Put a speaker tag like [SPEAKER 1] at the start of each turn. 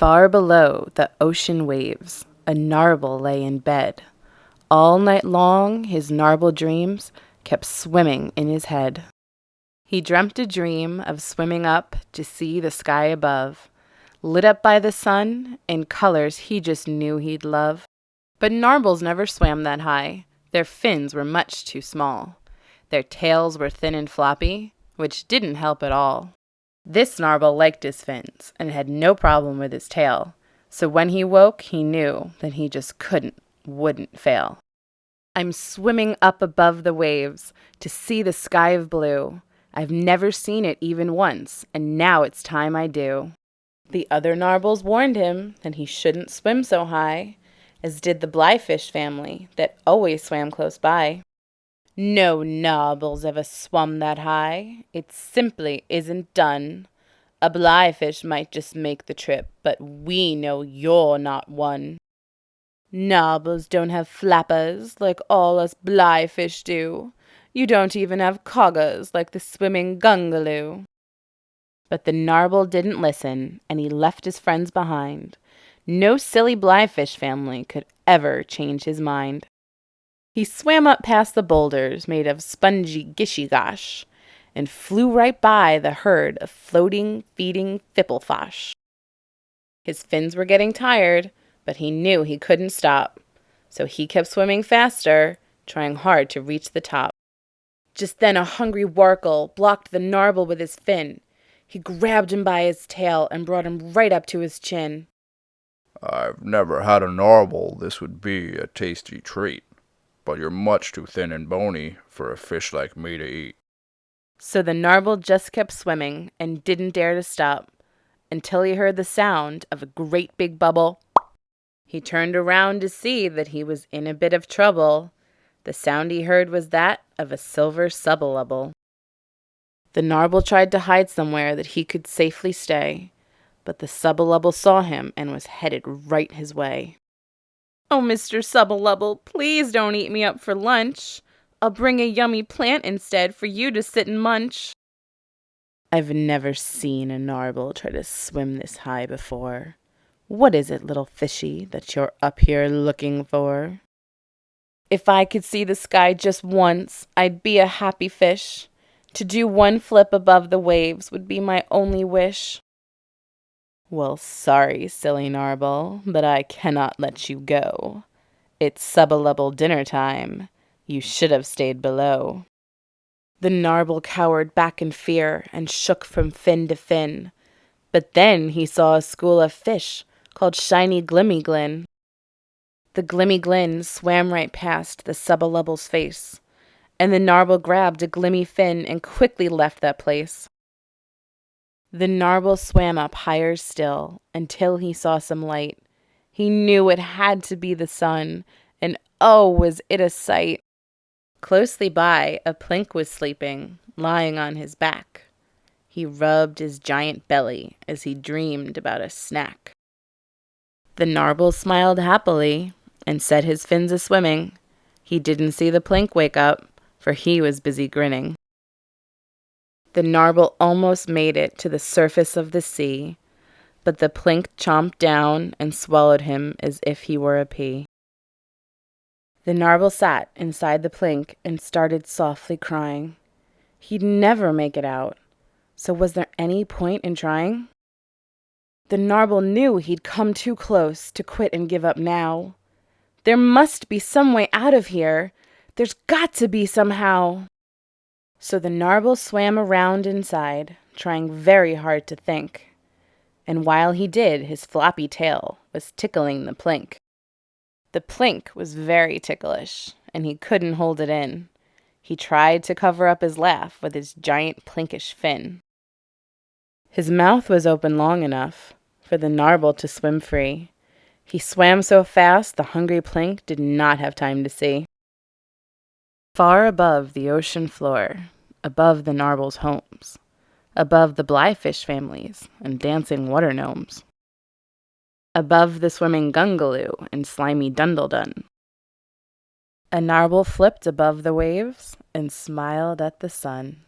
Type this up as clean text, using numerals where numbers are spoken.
[SPEAKER 1] Far below the ocean waves, a Gnarble lay in bed. All night long his Gnarble dreams kept swimming in his head. He dreamt a dream of swimming up to see the sky above, lit up by the sun in colors he just knew he'd love. But Gnarbles never swam that high. Their fins were much too small. Their tails were thin and floppy, which didn't help at all. This Gnarble liked his fins and had no problem with his tail. So when he woke, he knew that he just wouldn't fail. I'm swimming up above the waves to see the sky of blue. I've never seen it even once, and now it's time I do. The other Gnarbles warned him that he shouldn't swim so high, as did the Blyfish family that always swam close by. No Gnarbles ever swum that high. It simply isn't done. A Blyfish might just make the trip, but we know you're not one. Gnarbles don't have flappers like all us Blyfish do. You don't even have coggers like the swimming Gungaloo. But the Gnarble didn't listen, and he left his friends behind. No silly Blyfish family could ever change his mind. He swam up past the boulders made of spongy gishy-gosh and flew right by the herd of floating, feeding Fipplefosh. His fins were getting tired, but he knew he couldn't stop, so he kept swimming faster, trying hard to reach the top. Just then a hungry Warkle blocked the Gnarble with his fin. He grabbed him by his tail and brought him right up to his chin.
[SPEAKER 2] "I've never had a Gnarble. This would be a tasty treat. But you're much too thin and bony for a fish like me to eat."
[SPEAKER 1] So the Gnarble just kept swimming and didn't dare to stop until he heard the sound of a great big bubble. He turned around to see that he was in a bit of trouble. The sound he heard was that of a silver subbalubble. The Gnarble tried to hide somewhere that he could safely stay, but the subbalubble saw him and was headed right his way. "Oh, Mr. Subbalubble, please don't eat me up for lunch. I'll bring a yummy plant instead for you to sit and munch." I've never seen a Gnarble try to swim this high before. What is it, little fishy, that you're up here looking for? If I could see the sky just once, I'd be a happy fish. To do one flip above the waves would be my only wish. Well, sorry, silly Gnarble, but I cannot let you go. It's Subbalubble dinner time. You should have stayed below. The Gnarble cowered back in fear and shook from fin to fin. But then he saw a school of fish called Shiny Glimmy Glin. The Glimmy Glin swam right past the Subbalubble's face, and the Gnarble grabbed a glimmy fin and quickly left that place. The Gnarble swam up higher still until he saw some light. He knew it had to be the sun, and oh, was it a sight! Closely by, a plink was sleeping, lying on his back. He rubbed his giant belly as he dreamed about a snack. The Gnarble smiled happily and set his fins a-swimming. He didn't see the plink wake up, for he was busy grinning. The Gnarble almost made it to the surface of the sea, but the plink chomped down and swallowed him as if he were a pea. The Gnarble sat inside the plink and started softly crying. He'd never make it out, so was there any point in trying? The Gnarble knew he'd come too close to quit and give up now. There must be some way out of here. There's got to be somehow. So the Gnarble swam around inside, trying very hard to think. And while he did, his floppy tail was tickling the plink. The plink was very ticklish, and he couldn't hold it in. He tried to cover up his laugh with his giant plinkish fin. His mouth was open long enough for the Gnarble to swim free. He swam so fast the hungry plink did not have time to see. Far above the ocean floor, above the Gnarble's homes, above the Blyfish families and dancing water gnomes, above the swimming Gungaloo and slimy Dundledun, a Gnarble flipped above the waves and smiled at the sun.